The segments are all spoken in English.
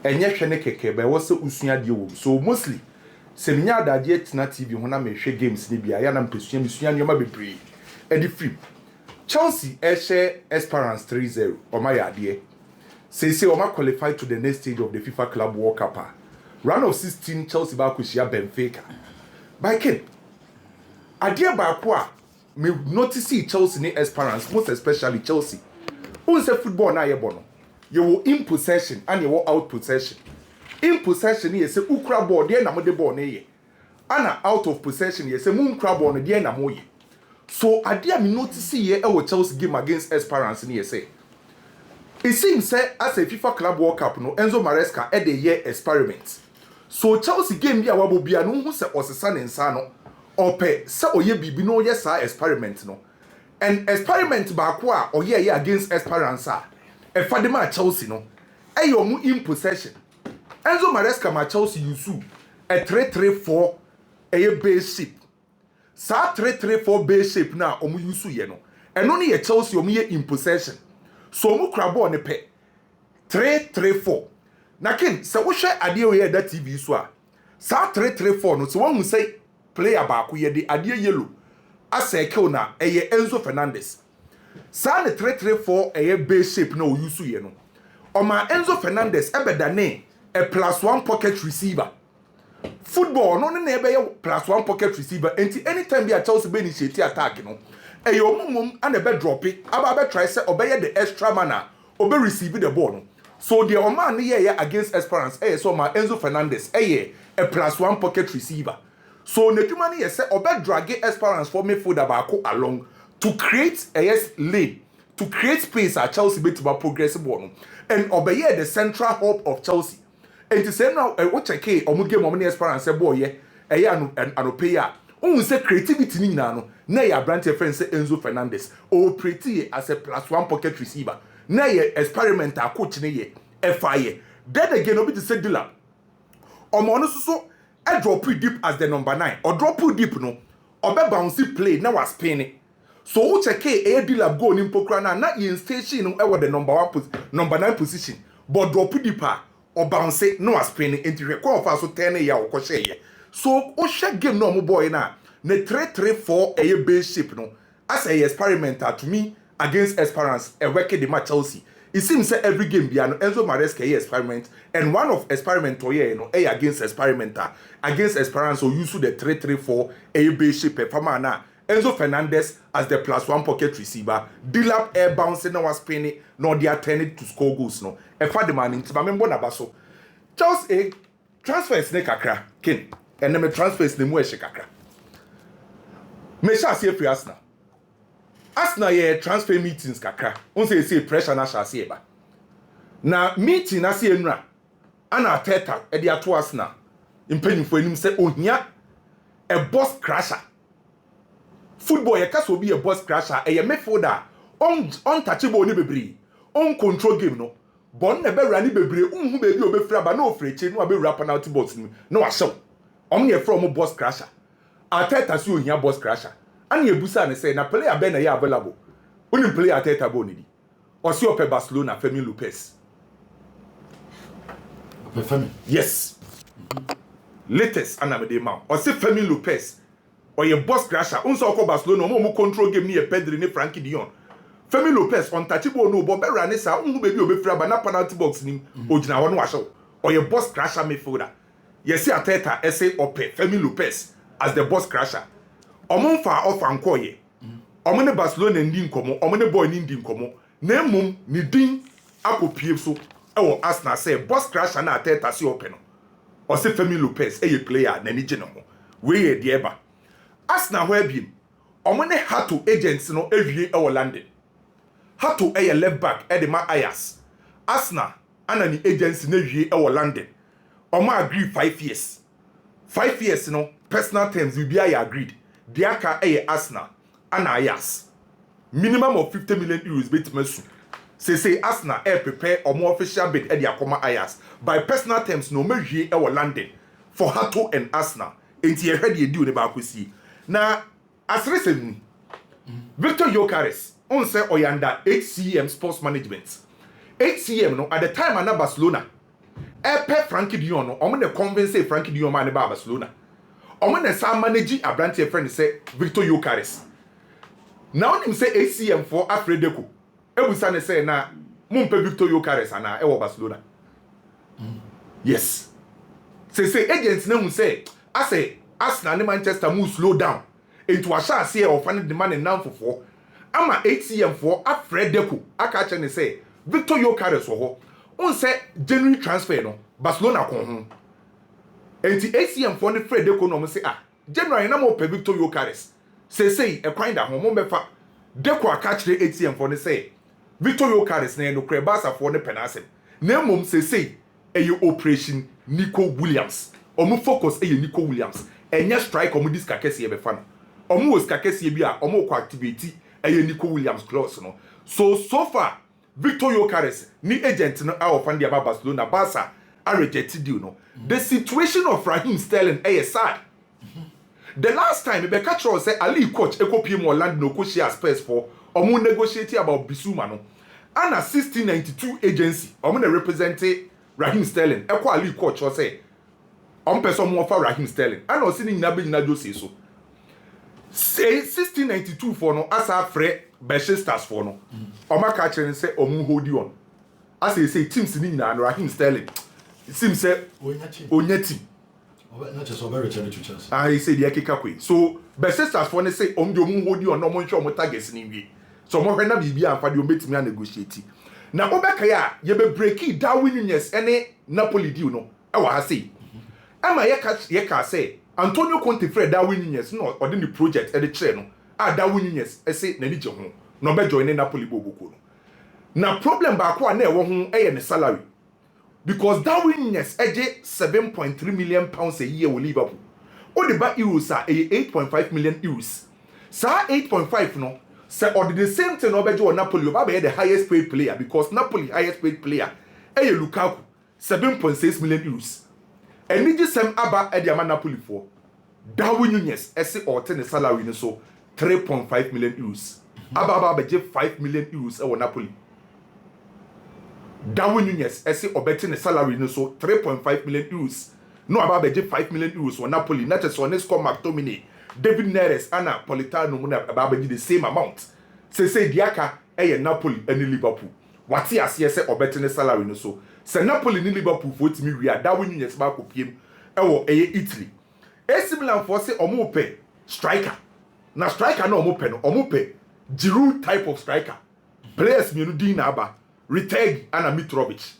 enye hwe ne keke be wo se usua de wo so mostly se minya adage tina TV ho na me hwe games ni bia ya na mpesua misua nyoma bebre edi free Chelsea share Esperance 3-0 o ma ya de say o ma qualify to the next stage of the FIFA Club World Cup round of 16 Chelsea ba ko shia Benfica by ken ade ba ko a me notice Chelsea ni Esperance most especially Chelsea who say football na ye bono you will in possession and you will out possession. In possession, you say ukra ball, dear na mo de ball ne ana out of possession, you say moon crab on dear na mo ye. So I dear me notice ye our Chelsea game against Esperance ni say. It seems say as a FIFA Club World Cup no Enzo Maresca e de year experiment. So Chelsea game bia wabo bia no hu say osesa ne nsa no ope say oye bibi no ye sa experiment no. And experiment ba ko a oye against Esperance a Fadima Chelsea no eyo mu in possession Enzo Maresca ma Chelsea yusu a 3-3-4 base shape sa 3-3-4 base shape na omu yusu ye no eno ne ye Chelsea omu ye in possession so omu kra ball ne pe 3-3-4 na ken se wo hwe ade we da TV so a sa 3-3-4 no so won say player ba ko ye de ade yellow aseke na eye Enzo Fernandez sa ne 3-3-4 base shape na o yusu ye no Oma Enzo Fernandez ebedane a +1 pocket receiver football no ne ebe +1 pocket receiver enti anytime be a Chelsea be initiate attack no eyo mumum and ebe drop it aba be try say obeye the extra manner obe receive the ball no so the Oma ne ye against Esperance so ma Enzo Fernandez a +1 pocket receiver so neduma ne ye say obe drag Esperance for midfield abako along to create a lane, to create space at Chelsea bit to progress ball. And obey the central hub of Chelsea. And to say now, what I care, or game of Esperance boy, and Opea. Say creativity ni nano, na ya branch friend say Enzo Fernandez, or pretty as a +1 pocket receiver. Na ye experiment a coach ne ye, FIA. Then again, obi to say Dilla. Or monoso, I drop pretty deep as the number 9, or drop pretty deep no, or be bouncy play, now was penny. So wo check a deal go ni mpokra na in station no e the number 9 position but drop deeper or bounce no as pin into record for so 10 ya wo share so o share game no mo boy na 3-3-4 a base shape no as a experiment to me against Esperance e work the match Chelsea it seems say every game bia no Enzo Maresca experiment and one of experiment to here no against experimenter against Esperance so use the 3-3-4 a base shape performance na Enzo Fernandez as the +1 pocket receiver, Dilap air bouncing no was penny, nor they are turning to score goals no. E fa the man into member na baso. Charles a transfers ne kakra, kin. And then me transfers ne mu e kakra. Me sha see free Arsenal. Arsenal ye transfer meetings kakra. On say pressure na sha see ba. Na meeting na see enra. Ana Teta e dia to Arsenal. Impanyimfo enim say ohia a boss crasher. Football ye kaso be a boss crasher e ye midfielder untouchable ni bebre on control game no bon na be rani bebre unhu be bi obefra ba na ofreche no abewura penalty box ni no ahyew ye from boss crasher Ateta so ohia boss crasher an ye busa ne say na player be na ye available unim player Ateta bo ni di o si ope Barcelona Fernandez Lopez yes latest anamede ma o si Fernandez Lopez or your boss crasher, unso ko Barcelona, mo control game ni Pedri ni Frankie Dion. Femi Lopez untouchable no, but better than sa unhu baby obefra ba na penalty box ni ogina ho no ahyew. Or your boss crasher midfielder. Yes, Ateta essay ope Femi Lopez as the boss crasher. Omon fa off anko ye. Omo ne Barcelona ndi nkomo, omo ne boy ndi nkomo. Na mum ni din akopie so e wo Arsenal say boss crasher na Ateta si ope no. O se Femi Lopez e player na ni gye no ho. We ye de eba. Arsenal where be omone Hato agents no ewie e wo London Hato e left back e de ma Ayas Arsenal ana ni agents na ewie e wo London omo agree 5 years no personal terms we be agreed diaka e Arsenal ana Ayas minimum of 50 million euros betmasu say Arsenal e prepare omo official bid e de akoma Ayas by personal terms no mewie e wo London for Hato and Arsenal enti e hwede e di ne ba akosi na asresem Victor Yokeres on say oyanda HCM sports management HCM no at the time ana Barcelona Epe Frankie de Jong no omo na convince Frankie de Jong ma ne ba Barcelona omo na sa manage abrante friend say Victor Gyökeres now him say ACM for Afredeco ebusa ne say na mumpe Victor Gyökeres ana e wo Barcelona yes say agents na hu say ase Arsenal and Manchester move slow down into a share say of find the man in now for ama ACM for Afredeco aka che ne say Victor Gyökeres wo ho on say January transfer no Barcelona kon ho enti ACM for the Afredeco no say January na mo pe Victor Gyökeres say e kwan da ho mo befa Deco aka kire ACM for ne say Victor Gyökeres na no kre Barca for ne penasem na mom say eye operation Nico Williams omo focus eye Nico Williams enya strike omo dis kakese e be fa no omo was kakese bi a omo ko activate eye Nico Williams clause no so far Victor Gyökeres ni agent no out of the Barcelona Barca a rejected deal no the situation of Raheem Sterling sad the last time be catch us say Ali coach ekopie mo land no ko share Spurs for omo negotiate about Bissouma no and a 1692 agency omo na represent Raheem Sterling ekwa Ali coach o say on person mo for Raheem Sterling and o sini nyina be nyina do say 1692 for no asa frɛ Stars for no oma ka kire say omu hold on as say teams ni nyina no Raheem Sterling sim say onya team not just over return to Chelsea he say the ekeka kwe so Stars for no say omu hold on no mo ntwe omo targets ni wie so mo hwe na bibia amfa de ometimi a negotiate na obeka ya ye be breaki Darwin Nunez ene Napoli deal no e wa ha say ama ye ka say Antonio Conte Fred Darwin Nunez no or the project e de kire no Darwin Nunez e say na ni je ho no be join Napoli boboko no na problem ba ko na e wo ho e ye ne salary because Darwin Nunez eje 7.3 million pounds a year with Liverpool o de ba euros a 8.5 million euros sa 8.5 no say or the same thing no be jo Napoli o ba be the highest paid player because Napoli highest paid player e ye Lukaku 7.6 million euros eni ji sem aba e de ama Napoli for Darwin Nunez e say or ten salary no so 3.5 million euros aba be 5 million euros e wo Napoli Darwin Nunez e say obeti ne salary no so 3.5 million euros no aba be 5 million euros wo Napoli na che so ne score McTominay David Neres ana Politano mu na aba be the same amount say diaka e ye Napoli and Liverpool wati ase say obeti ne salary no so say Napoli ni Liverpool for timi wi a Darwin Nunez ba ko piem e wo eye Italy AC Milan for say omo pe striker na striker na omo pe no omo pe Giroud type of striker players mienu din na aba Reteg and Mitrovic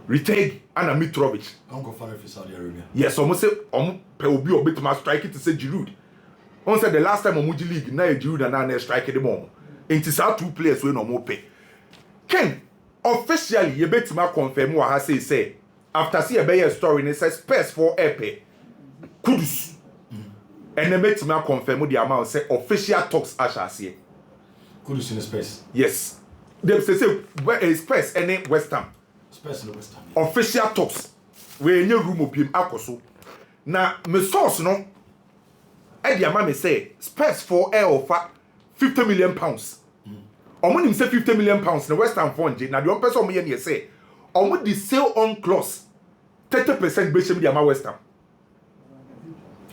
Reteg and Mitrovic Uncle Father for Saudi Arabia yes almost say pe obi obet ma strike it to say Giroud on said the last time Omuji league na Giroud and na strike the mom into sa two players we no mo pe Ken officially you bet ma confirm what I say after see a better story and it says Spurs for Epe Kudus and the bet ma confirm the amount say official talks as say Kudus in the space yes they say where is Spurs and West Ham Spurs in the West Ham official talks we any room opim akoso na me source no e dia ma me say Spurs for air offer 50 million pounds omo nim say 50 million pounds na West Ham for nje na the one person omo ye ne say omo the sale on clause 30% be shame dia ma West Ham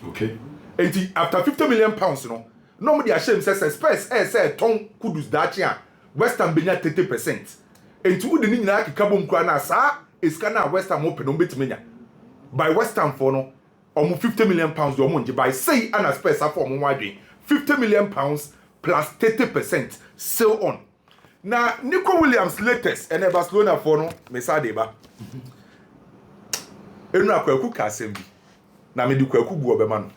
okay and after 50 million pounds no omo dia shame say Spurs say ton Kudus dachi a West Ham benya 30% and to the nyina akeka bom kra na sa iska na West Ham open no betimenya by West Ham for no omo 50 million pounds omo nje by say ana Spurs for omo wadwen 50 million pounds plus 30% sale on na Nico Williams latest and Barcelona for no me sa deba enu akwaku ka sembi na me di kwaku gu obema no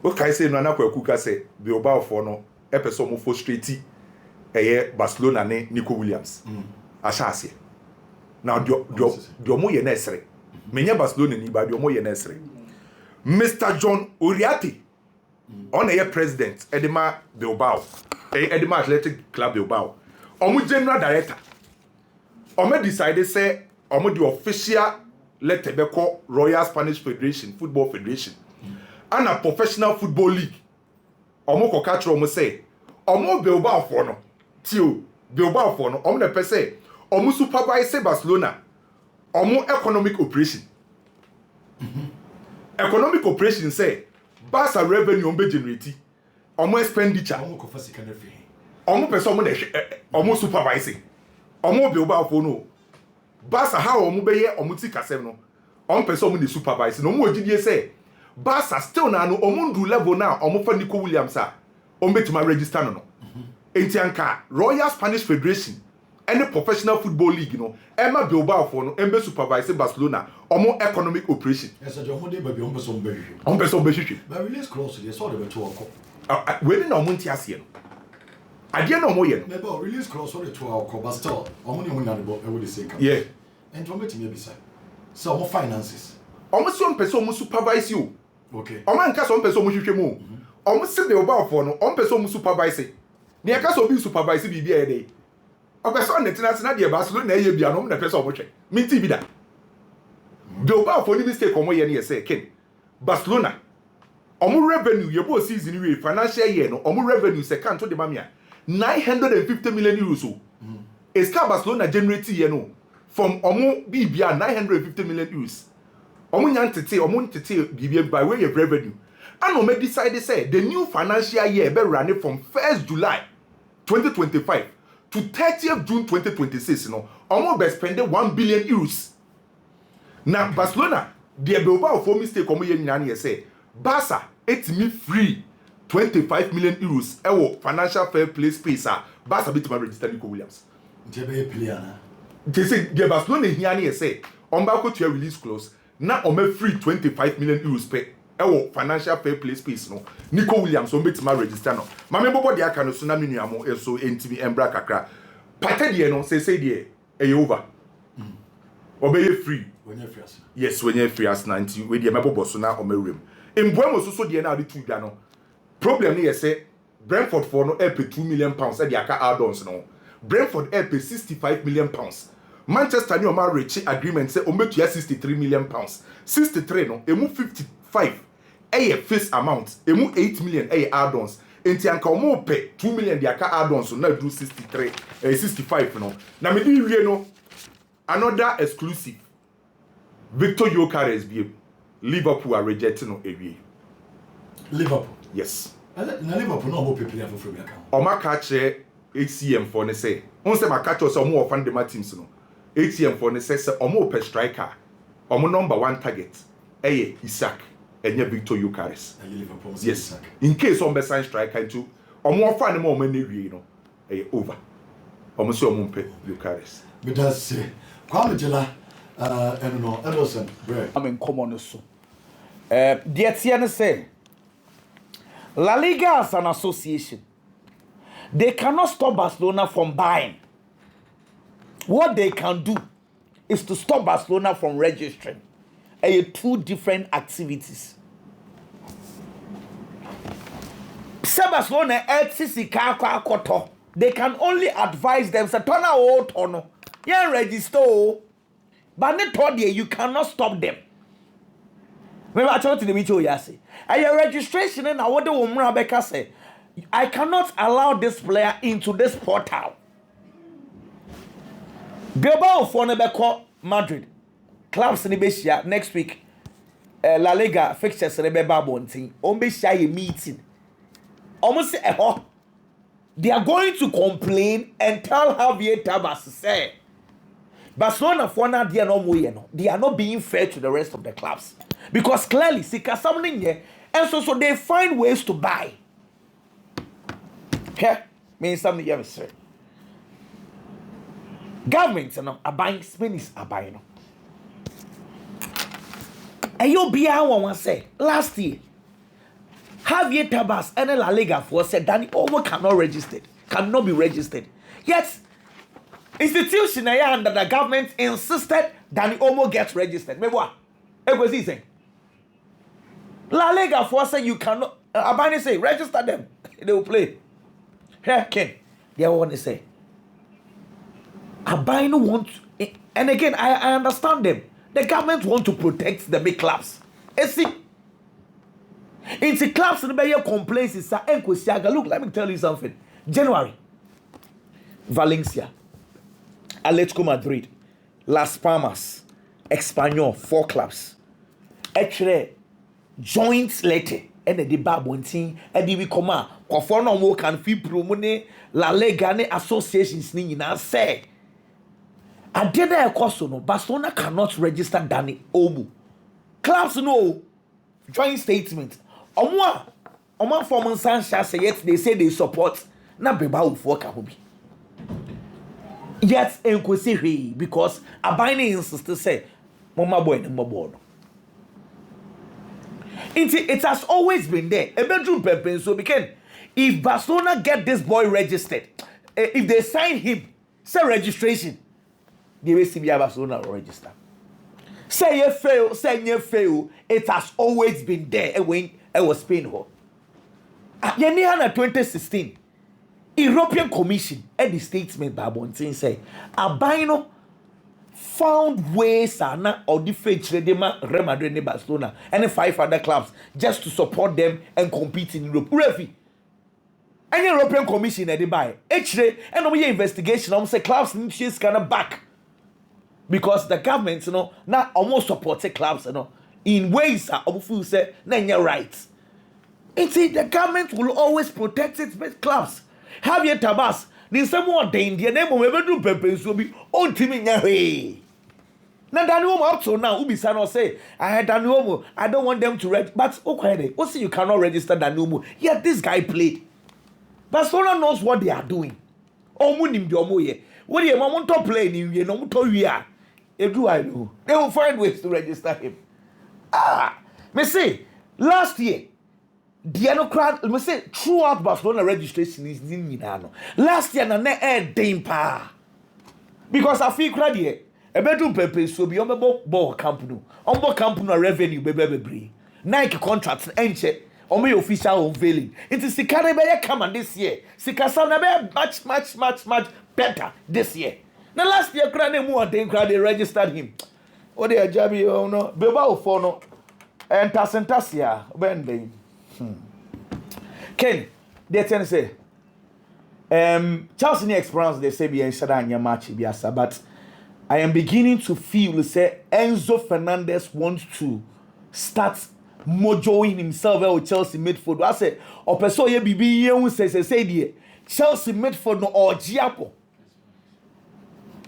o kai say no na kwaku ka say Bilbao for no e person mo frustrate eye Barcelona ne Nico Williams ashase now dio mo ye na esre menya Barcelona ni ba dio mo ye na esre Mr. John Uriarte on a president Edema Bilbao Edema Athletic Club Bilbao omo general director omo decide say omo the official letter be call Royal Spanish Federation Football Federation and a professional football league omo ko catch omo say omo Bilbao for no tio Bilbao for no omo na pe say omo supervise Barcelona omo economic operation. Economic operation say Barca revenue on be generate. Omo expenditure. Omo ko fasi kan every. Omo person omo dey omo supervising. Omo be oba for no. Barca how omo be ye omo ti kasem no. Omo person omo dey supervise. No omo ogidie say Barca still na no omo ndu level now omo fa Nico Williams a omo betima register no. Enti anka Royal Spanish Federation any professional football league you know Emma Bilbao for no embe supervise Barcelona omo economic operation. Yes, so omo dey baby omo person be hwehwe. Omo person be hwehwe. But release clause dey so dey beto akọ. We ni na omo nti ase no. Ade na omo ye no. Maybe release clause so dey to akọ but still omo ni omo na dey e wo dey say kan. Yeah. And omo betimi be say. So omo finances. Omo si omo person omo supervise you. Okay. Omo anka so omo person omo hwehwe mu. Omo si Bilbao for no omo person omo supervise. Ni aka so be supervise bi e dey. Person na de Barcelona na ye bia no na person omo hwe. Minti bi da. Bilbao for ni mistake omo ye na say ken. Barcelona omo revenue ye bo season we financial year no omo revenue second to the mamia 950 million euros so. Eska Barcelona generate ye no from omo bibia 950 million euros. Omo nyantete omo ntete bibia by way of revenue. And omo decide say the new financial year be running from 1st July 2025 to 30th June 2026 no omo be spend 1 billion euros. Now Barcelona the Bilbao for mistake omo ye nyina na say Barca etimi free 25 million euros ewo financial fair play space Barca bitima register Nico Williams. Nti be player na. They say the Barcelona here na say on ba ko to release clause na omo free 25 million euros per ewo financial fair play space no Nico Williams on bitima register no. Ma me bobo de aka no so na me nuamo eso entimi embra kakra. Partey de no say de e over. Obey free. When you free as. Yes, when you free as 90 we de mabo boso na omerem. Mboemo so de na de tu dwa no. Problem ni say Brentford for no pay 2 million pounds e de aka add-ons no. Brentford pay 65 million pounds. Manchester ni o ma reach agreement say o metua 63 million pounds. 63 no, emu 55 fixed amount, emu 8 million add-ons. Enti anka o mo pay 2 million de aka add-ons na do 63 65 no. Na me di wie no another exclusive Victor Gyökeres be Liverpool are rejecting no ewie. Liverpool. Yes. Na Liverpool no mo prepare for free account. Oma catch ATM for ne say. On say ma catch us omo ofan de teams no. ATM for ne say omo per striker. Omo number 1 target. Eye Isaac enye Victor Gyökeres. Liverpool. Yes. Isaac. In case on be sign striker into omo ofan ne mo na ewie no. Eye over. Omo say omo pe Gyökeres. But that's Kwame Jela and no Anderson. I'm in common so. The Etienne say La Liga as an association, they cannot stop Barcelona from buying. What they can do is to stop Barcelona from registering. Two different activities. Barcelona they can only advise them to turn out on yeah register, but not told you cannot stop them. Remember I told you the video yesterday. And your registration and what the woman Rebecca say, I cannot allow this player into this portal. Bilbao for Nebeko Madrid clubs in the next week. La Liga fixtures in the Babonting. Ombe meeting. Almost they are going to complain and tell Javier Tebas say Barcelona for now they are not being fair to the rest of the clubs because clearly Sika something here and so they find ways to buy. Okay, means something you have said. Governments are buying, Spanish are buying. And you'll be one say last year. Javier Tebas and La Liga for said Danny Omo cannot be registered. Yet, institution under the government insisted Danny Omo gets registered. Maybe what? It was easy. La Liga for said you cannot. Abani say register them. They will play. Here, Ken. They want to say. Abani want, and again I understand them. The government want to protect the big clubs. See. In the clubs in the complaints is look, let me tell you something. January, Valencia, Atletico Madrid, Las Palmas, Espanyol 4 clubs. Actually, joint letter and the babontin and the come for no more can feel promone La Liga ne associations ni nyina say. Adeda ekoso no Barcelona cannot register Dani Olmo. Clubs no joint statement. Omo form Sanchez say yet they say they support na beba for ka hobi. Yet enkwesi because Abine insist say mama boy no board. It has always been there. A bedroom pepe so became if Barcelona get this boy registered, if they sign him, say registration, they will see Barcelona register. Say you fail, it has always been there when I was Spain. At 2016, European Commission at the statement by Bontin say, Abino found ways or different Real Madrid and Barcelona and 5 other clubs just to support them and compete in Europe. Refi, any European Commission at the buy, actually, and we investigation, say clubs need to kind of back because the government, now almost supported clubs, in ways that say, you're right. The government will always protect its best clubs. Have your tabas. There's some more danger. Name of every purpose will be on Timmy. Now, Daniel up so now, Ubi Sano say, I had Daniel, I don't want them to register. But okay, what's you cannot register Daniel? Yeah, this guy played. Barcelona knows what they are doing. Oh, Munim Domoye. What do you want to play? You know, do I know? They will find ways to register him. Me say, last year, me say, throughout Barcelona registration is in last year, na ne dimpa. Because I feel crowd here. A bedroom pepe so be on ball company. On board company revenue baby. Nike contracts enche on my official unveiling. It is the Caribbean come this year. Sikasana be much better this year. Now last year crane more than crowd they registered him. Oh they are jabby oh no beba for no and tasentasia when they Ken they tend to say Chelsea experience they say be in Shadanya match biasa but I am beginning to feel say Enzo Fernandez wants to start mojoing himself with Chelsea midfield. I say, opeso ye bibi ye un say die Chelsea midfield no orgiapo.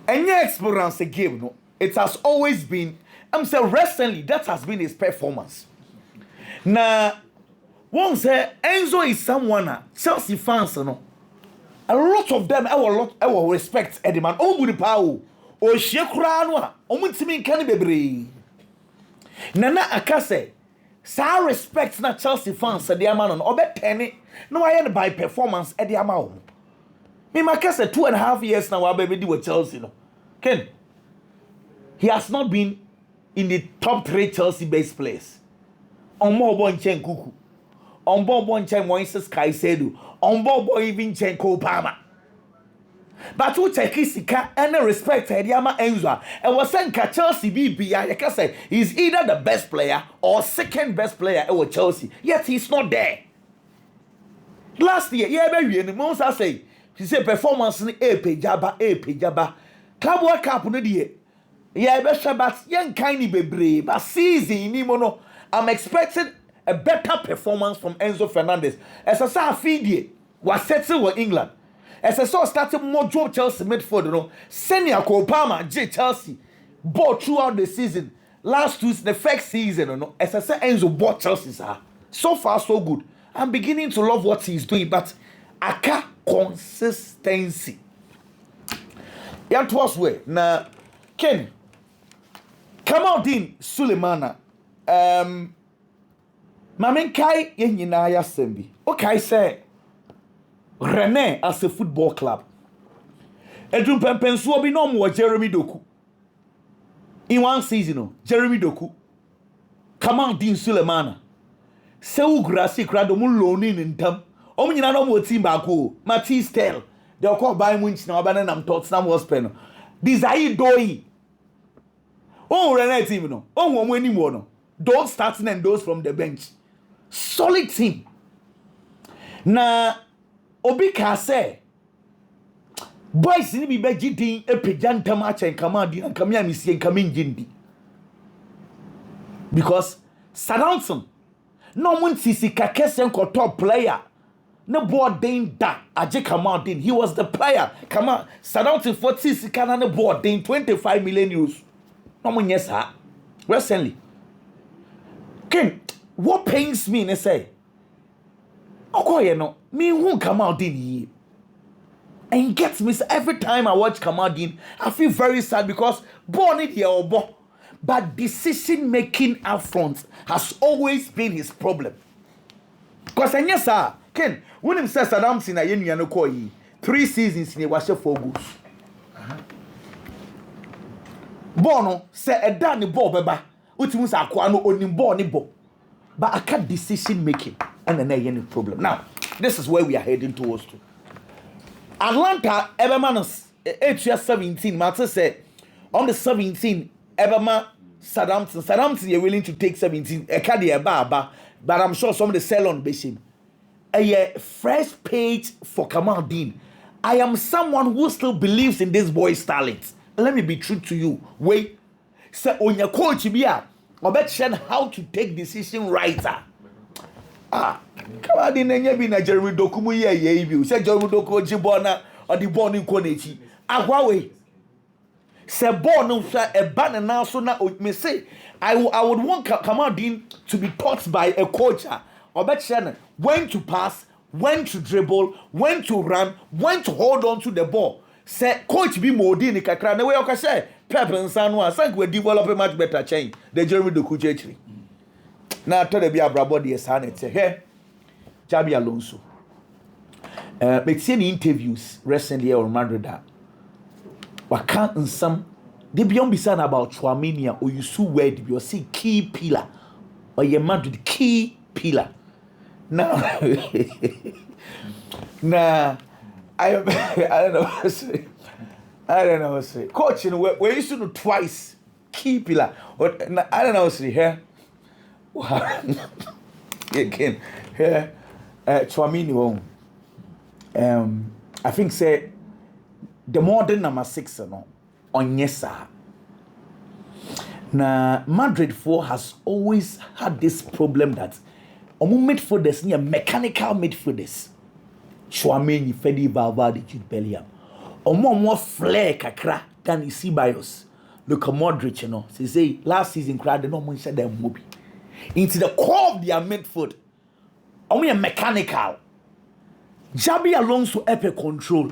Any experience game no. It has always been. I'm saying recently that has been his performance. Now, one say Enzo is someone Chelsea fans no. A lot of them I will respect Eddie man. Oh, the power. O shekura no a omutimi kan bebre nana akase sa respect na Chelsea fans de ama no obetene no aye no by performance e de ama wo me makase 2.5 years now baby with Chelsea no Ken he has not been in the top 3 Chelsea base players on more chen kuku on bobo chen Moises Caicedo on bobo even chen Kopama. But who take Sika and respect Ediama Enzo and was saying Chelsea BBI, I can say he's either the best player or second best player at Chelsea. Yet he's not there. Last year, yeah, baby, and the most I say, he said performance in a pejaba. Club World Cup no die. Yeah, but young kindy baby, but season Nimono. I'm expecting a better performance from Enzo Fernandez. As I saw feed was settled with England. As I saw started more job Chelsea midfield, senior Kopama, J Chelsea, bought throughout the season. Last week, the first season, as I said, Enzo bought Chelsea. So far, so good. I'm beginning to love what he's doing, but aka consistency. Yet was way. Now, Ken, come out in Sulemana. Mamen Kai Yenaya Sembi. Okay, say. Rene as a football club. Edrum Pempensuo be no more Jeremy Doku. In one season, Jeremy Doku. Kamal Din Sulemana. Seu Grassi Cradomun loaning in Tam. Omina no more team bako. Matisse Tell. They'll call by Winch now, and I'm taught some was pen. Desire doi. Oh, Rene team no. Oh, when you want. Those starting and those from the bench. Solid team. Na Obi ka say boys ni bi beji din epejantam achen kamadi and kamia misi en kamin jindi because Southampton no one sisi kakesen ko top player no board din da aje Kamal din he was the player Kamal Southampton 40 sika na no board din 25 million euros no one yes ha recently Ken what pains me ne say okoye no me who Kamal din yi and gets me every time I watch Kamal din I feel very sad because born it here or but decision making up front has always been his problem. Because and yes, sir, Ken, when him says Southampton na yenu no call 3 seasons in a washer 4 goals. Bono say a dan ball beba, utimus akwano onim ball ni ball. But I can't decision making and then any problem. Now, this is where we are heading towards to. Atlanta Evermanos 17 Martin said on the 17 Everman Southampton you're willing to take 17 but I'm sure some of the sell on bashing a fresh page for Kamal Dean. I am someone who still believes in this boy's talent. Let me be true to you. Wait, so on your coach or better how to take decision right. Kamal Dean and you na Jeremy Dokumu ye say Jeremy Doku Jibona or the born in Konechi. Ahwawe. Se born a banner now so now me say I would want Kamal Dean to be taught by a coach or better when to pass, when to dribble, when to run, when to hold on to the ball. Say coach be more than kakra na way I say Pep and Sanwa think we develop a much better change the Jeremy Doku actually. Now to the be a brabo the san it say hey Xabi Alonso make seen interviews recently on Madrid that Waka and some they beyond be saying about Chouameni or you so word you see key pillar or your Madrid key pillar. Now I don't know what to say. I don't know what to say. Coach, you know, we used to do twice key pillar. What I don't know what to say here. Again, here Chouameni I think say the modern number 6 no on yesa. Now Madrid 4 has always had this problem that midfielders near mechanical midfielders. Chouameni, Fede Valverde, Jude Bellingham. More flair kakra than you see by us. Look at Modric, you know. They say last season crowd no one said them mobi. Into the core of their midfield. Only a mechanical. Xabi Alonso epic control.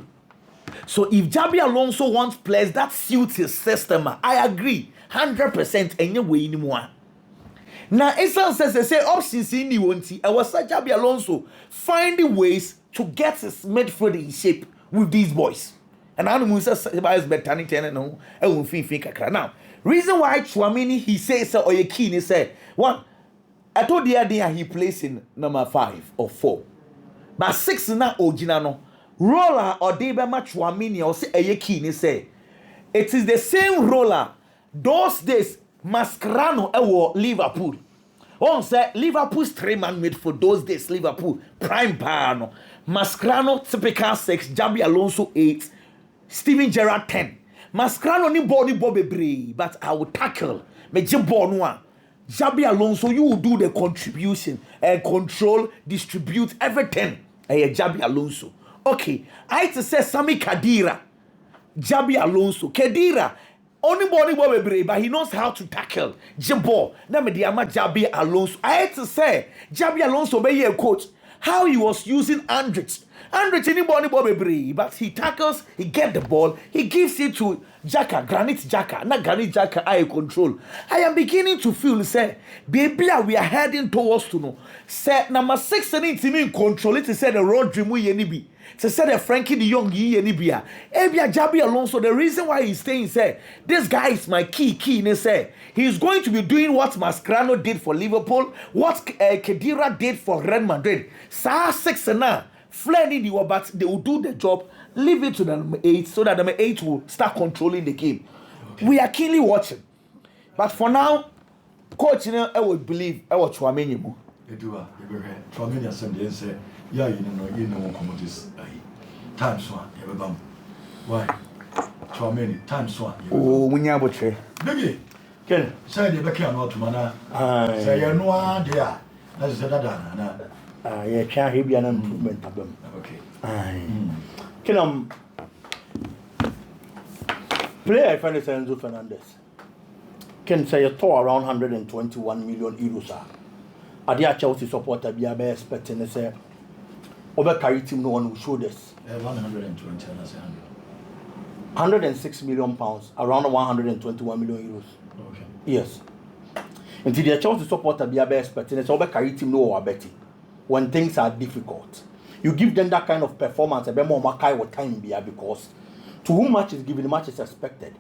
So if Xabi Alonso wants players that suits his system, I agree 100% anyway anymore. Now Enzo says they say options in the one I was Xabi Alonso finding ways to get his midfield in shape with these boys. And I know say better no I won't think now. Reason why Chouameni he says or your key he say one I told the idea he plays in number 5 or 4. But 6 na original no. Roller or Debema Chouameni or say a key say it is the same roller those days Mascherano or Liverpool. On say Liverpool's 3-man midfield those days Liverpool prime pano Mascherano typical 6 Xabi Alonso 8 Steven Gerrard 10 Mascherano ni ball bebre but I will tackle me jibbo no Xabi Alonso you will do the contribution and control distribute everything Xabi Alonso. Okay, I to say Sami Khedira, Xabi Alonso. Khedira, only body boy but he knows how to tackle. Jabo, na me diama Xabi Alonso. I had to say Xabi Alonso be a coach. How he was using Andrich. Andrich anybody boy but he tackles, he get the ball, he gives it to Xhaka, Granit Xhaka, not Granit Xhaka. I control. I am beginning to feel say, baby, we are heading towards to know. Say number 6 and in control. It is said the road dream we yenibi. To say that Frankie the Young Yenibia. Ebia Xabi Alonso, the reason why he's staying say this guy is my key and say he's going to be doing what Mascherano did for Liverpool, what Khedira did for Real Madrid. Sa 6 and now Flanny the but they will do the job, leave it to the number 8 so that number 8 will start controlling the game. Okay. We are keenly watching. But for now, coach, I would believe I will Chouameni mo. Chouameni assembly say yeah, you know, commodities. Times one, why? Chouameni, times one. Oh, we never try. Baby, Ken. Say the back and what mana. Aye. Say you no idea. That's the dada. Yeah, can't he be an improvement of them. Okay. Aye. Ken player Enzo Fernandez. Ken say you tore around 121 million euros. Adia Chelsea supporter be expecting to say over carry team no one will show this. 120 and 106 million pounds, around 121 million euros. Okay. Yes. Until the Chelsea supporter be expecting it's over carry team no or betting. When things are difficult, you give them that kind of performance, a bit more makai what time be because to whom much is given, much is expected.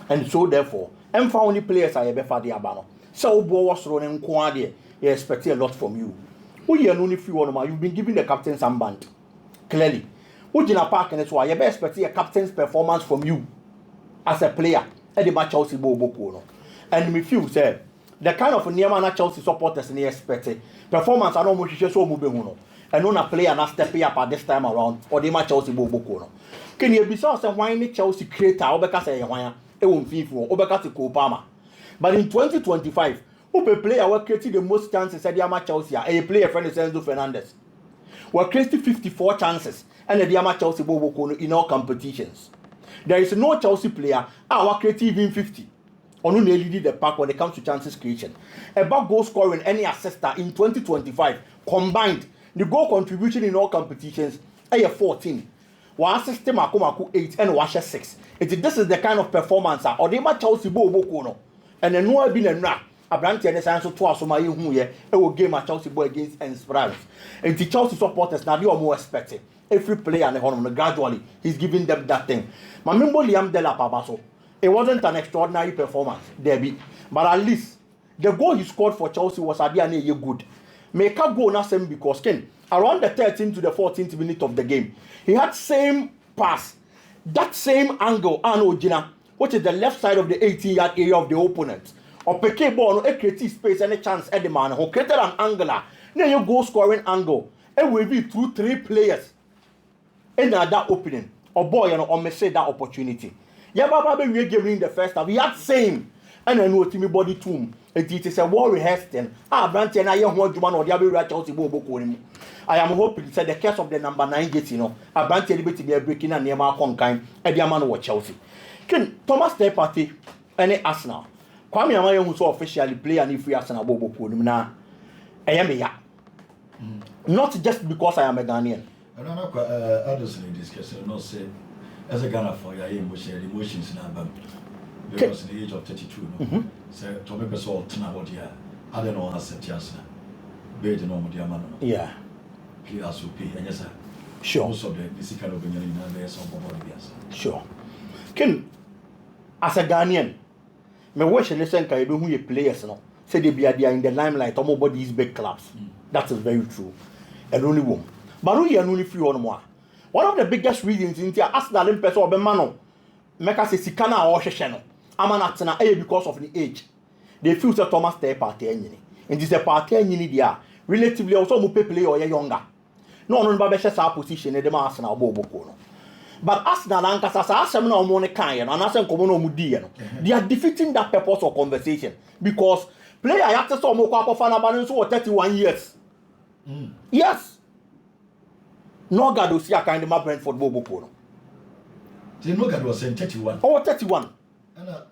And so therefore, and for only players are a befa the abano. So Bo was thrown in Kwadi, you expect a lot from you. We are only few on you've been giving the captain some band. Clearly. Would in a park and it's why you expect a captain's performance from you as a player at the match Chelsea Bobo. And Midfield said the kind of Niamana Chelsea supporters in expected performance I don't want to so moving and on a player not stepping up at this time around or the match Chelsea Bobo. Can you be so why Chelsea creator or because I won't feel for Obeka to Obama? But in 2025, who player will create the most chances at the match Chelsea? A player Enzo Fernandez. We created 54 chances and the amateur Chelsea Bobo in all competitions. There is no Chelsea player our creative even 50. Onu lead the pack when it comes to chances creation. About goal scoring any assister in 2025 combined the goal contribution in all competitions 14. One system akomaku 8 and washer 6. This is the kind of performance or the amateur Chelsea Bobo and then no been a rap. Abrante and Science to us my who ye will game at Chelsea boy against Esperance. And the Chelsea supporters now you are more expected. Every player and the gradually he's giving them that thing. My member Liam Della Pabaso. It wasn't an extraordinary performance, Debbie. But at least the goal he scored for Chelsea was a good. Make a goal not same because Ken around the 13th to the 14th minute of the game. He had same pass, that same angle, Gina, which is the left side of the 18-yard area of the opponent. Or pick ball, no creative space, any chance at the man who created an angular. Then you go scoring angle. And will be through 3 players in that opening. Or boy, or may say that opportunity. Yeah, Baba, we gave in the first half. We had same. And then we team body tomb. It is a war rehearsing. Branch and I am one Juman or the other Chelsea Bobo. I am hoping that the case of the number 9 gets, a branch to be a breaking and near my conkind and the man of Chelsea. Can Thomas Day Partey any Arsenal? Kwame Amayo who so officially play and if we Arsenal Bobo na I am ya. Not just because I am a Ghanaian. I don't know others in this case not say as a Ghana for your emotions in Abam. Because in the age of 32, so Tommy Besol Tina what here. I don't know as a Tiasna. Bed no more diamond. Yeah. Players will pay and yes sir. Sure. Most of the physical opinion in there some body yes. Sure. Ken as a Ghanaian me wish listen can you who players no say they are in the limelight of these big clubs. That is very true. And only one. But we are only few on more. One of the biggest reasons in here Arsenal in person of Bemano make us say Sikana or Shesheno. Amanatana because of the age. They feel that Thomas Day Partey and it is a party and there relatively also more play or younger. No one babesha sa position in the Arsenal Bobo. But Arsenal and Casasa Semna Monacan and Asan Comono Mudiano. They are defeating that purpose of conversation because player after some more Fanaban or 31 years. Yes. No God will see a kind of my Brentford Bobo. The Nogad was saying 31. Oh, 31.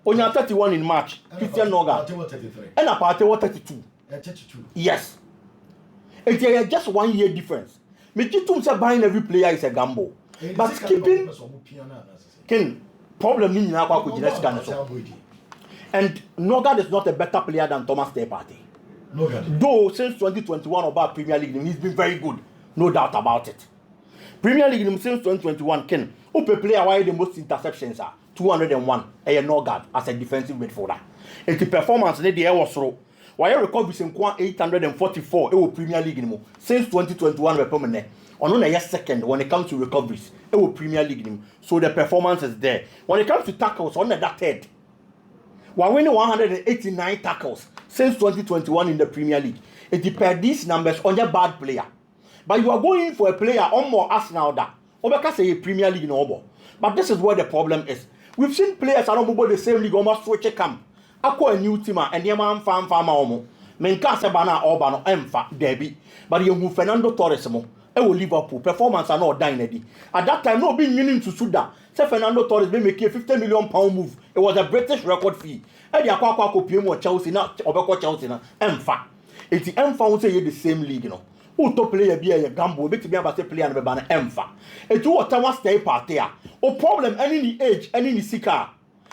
Only 31 in March. Christian Nogad. 33. And a party was 32. 32. Yes. It's just 1 year difference. Mechitum say buying every player is a gamble. But keeping Ken problem in now and Nogard is not a better player than Thomas Day Partey. Though since 2021 about Premier League he's been very good, no doubt about it. Premier League since 2021 Ken who player why the most interceptions are 201 Nogard as a defensive midfielder. And the performance the air was through. Why recovery in 844 Premier League since 2021 permanent. On a second when it comes to recoveries, it will Premier League. So the performance is there. When it comes to tackles, on that third, we're winning 189 tackles since 2021 in the Premier League. It depends these numbers on your bad player. But you are going for a player on more Arsenal that, or because a Premier League no. But this is where the problem is. We've seen players are not the same league almost switch a camp. akɔ a new team and nneɛma mfa ma omo menka sɛ ba na ɔba no ɛmfa dabi but yehu Fernando Torres mo Liverpool performance are not dying ready. At that time, no being winning to Suda. Say Fernando Torres be making a £50 million move. It was a British record fee. And the Aqua Copium Chelsea now, Obeko Chelsea now. Emfa. It's the Emfa who say the same league, you know. Who top player be a gamble, bit to be able to play and be ban Emfa. It's what Thomas stay party. O problem any in the age, any in the Sika.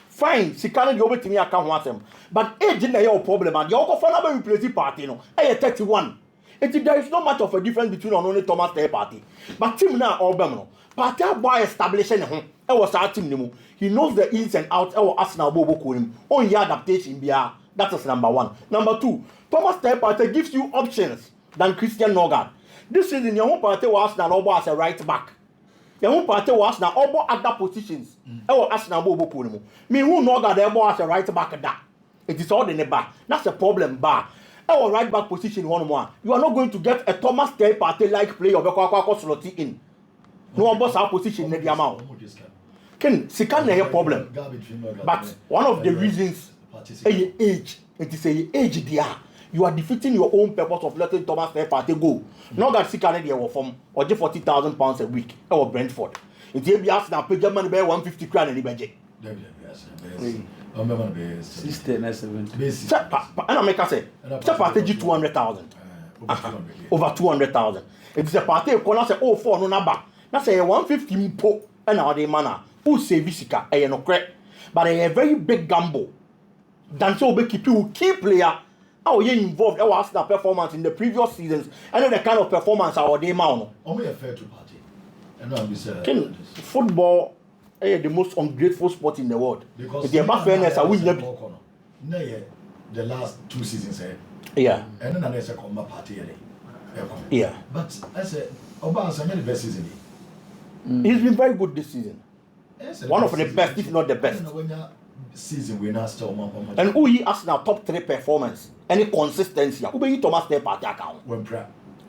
Fine, Sika no go to me account want them. But age in the problem and the Oko Fanaba replace party no. I 31. There is not much of a difference between only Thomas Day Party. But team now or Bemno. Party boy establishing him. I was our team. He knows the ins and outs. Our Arsenal Bobo Kurim. Only adaptation be that is number one. Number two, Thomas Day Party gives you options than Christian Norgard. This season, your own party was Arsenal as a right back. Your own party was now over other positions. Our Arsenal Bobo Kurim. Me who Norgard as a right back that. It is all in the bar. That's a problem bar. Our right back position one more. You are not going to get a Thomas Day Party like player of a slot in. No one boss our position in the amount. Can Sikan a problem? But one of the reasons age, it is a age there. You are defeating your own purpose of letting Thomas Day Party go. Not that Sikan will form or just £40,000 a week or Brentford. If you be asked now, pay German by 150 grand in the budget. And I make a say, it's a party 200,000. Over 200,000. It is a party of corner say, oh, for no number. That's a 150 po and our day manner. Who say Visica, a no crack. But a very big gamble. Than so be key player. How you involved our Arsenal performance in the previous seasons. And then the kind of performance our day man. Only a fair to party. And now we football. The most ungrateful sport in the world. Because the fairness, I will never. The last 2 seasons, yeah. And then there's a combat party. Yeah. But I said, Obama made the best season. He's been very good this season. One of the best, if not the best. Season winner still. And who he asked now top 3 performance, any consistency. Who be Thomas Day Party account?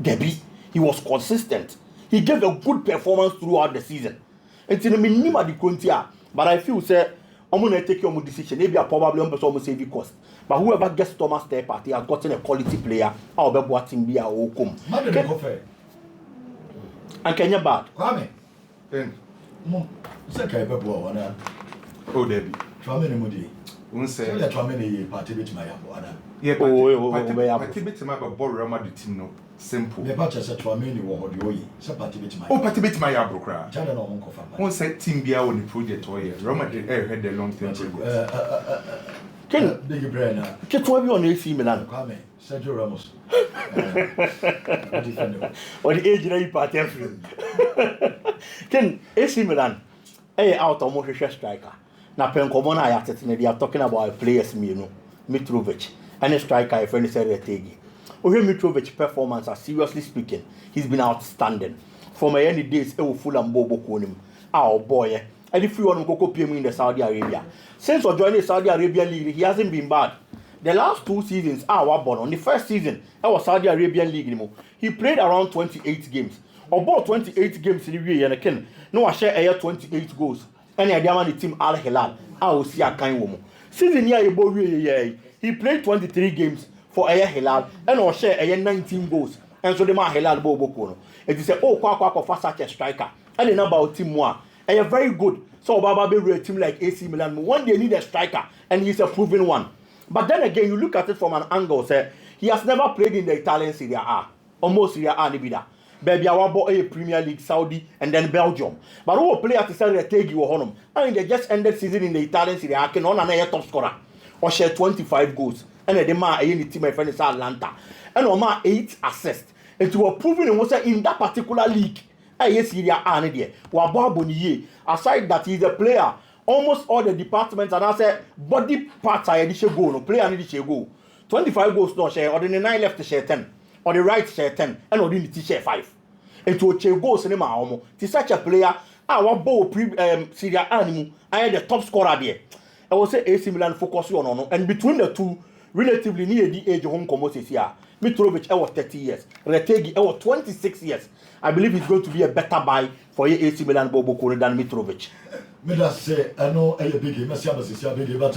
Debbie, he was consistent. He gave a good performance throughout the season. It's in the minimum of the quantia, but I feel say I'm gonna take your decision. Maybe I probably almost save the cost. But whoever gets Thomas Day Party has gotten a quality player. I'll be watching be a come. And Kenya bad. Kwame. Oh, Debbie. Tramen Mudi. One say, Tramen party with my Abwana. Yeah, party bit my borrow the team no. Simple. The patch as a Tramen or the party with my party bit my abro. Channel one said team be on the project or Roma had the long term. Can big brain. Get what you on AC Milan. Kwame, Sergio Ramos. Or the age party. Can AC Milan out almost a striker. Now, Penkomona, they are talking about players, Mitrovic, and a striker, if any said Retegi. Mitrovic performance, seriously speaking, he's been outstanding. For my any days, full and Bobo Kunim. Oh boy, and if you want to go PM in the Saudi Arabia. Since joining the Saudi Arabian League, he hasn't been bad. The last 2 seasons, on the first season, that was Saudi Arabian League. He played around 28 games. About 28 games in the year, and again, no, I share 28 goals. And I demand the team Al Hilal. I will see a kind woman. Season year, he played 23 games for Al Hilal and or share 19 goals. And so the man Hilal Bobo Kono. It is a for such a striker. And the number of team one. And you're very good. So Baba be a team like AC Milan. One day need a striker, and he's a proven one. But then again, you look at it from an angle, say he has never played in the Italian Serie A. Almost Serie A Nibida. Baby, I want a Premier League, Saudi, and then Belgium. But who play at the Serie A or Honum? I mean, they just ended season in the Italian Serie A. Can on another top scorer or share 25 goals. And then the man a team my friend is Atlanta. And on my 8 assists. And to a proven in that particular league. Serie A there. Aside that he's a player, almost all the departments and I say body parts are the goal, no player need to go. 25 goals no share, or the 9 left to share 10, or the right share 10, and or the share 5. And to share goals in my home. To such a player, our ball Serie A animal, I had the top scorer there. I will say AC Milan focus on and between the two, relatively near the age of home commercials here. Mitrovic, was 30 years. Retegi, was 26 years. I believe it's going to be a better buy for AC Milan Bobo Kone than Mitrovic. Me that say, I know a big, but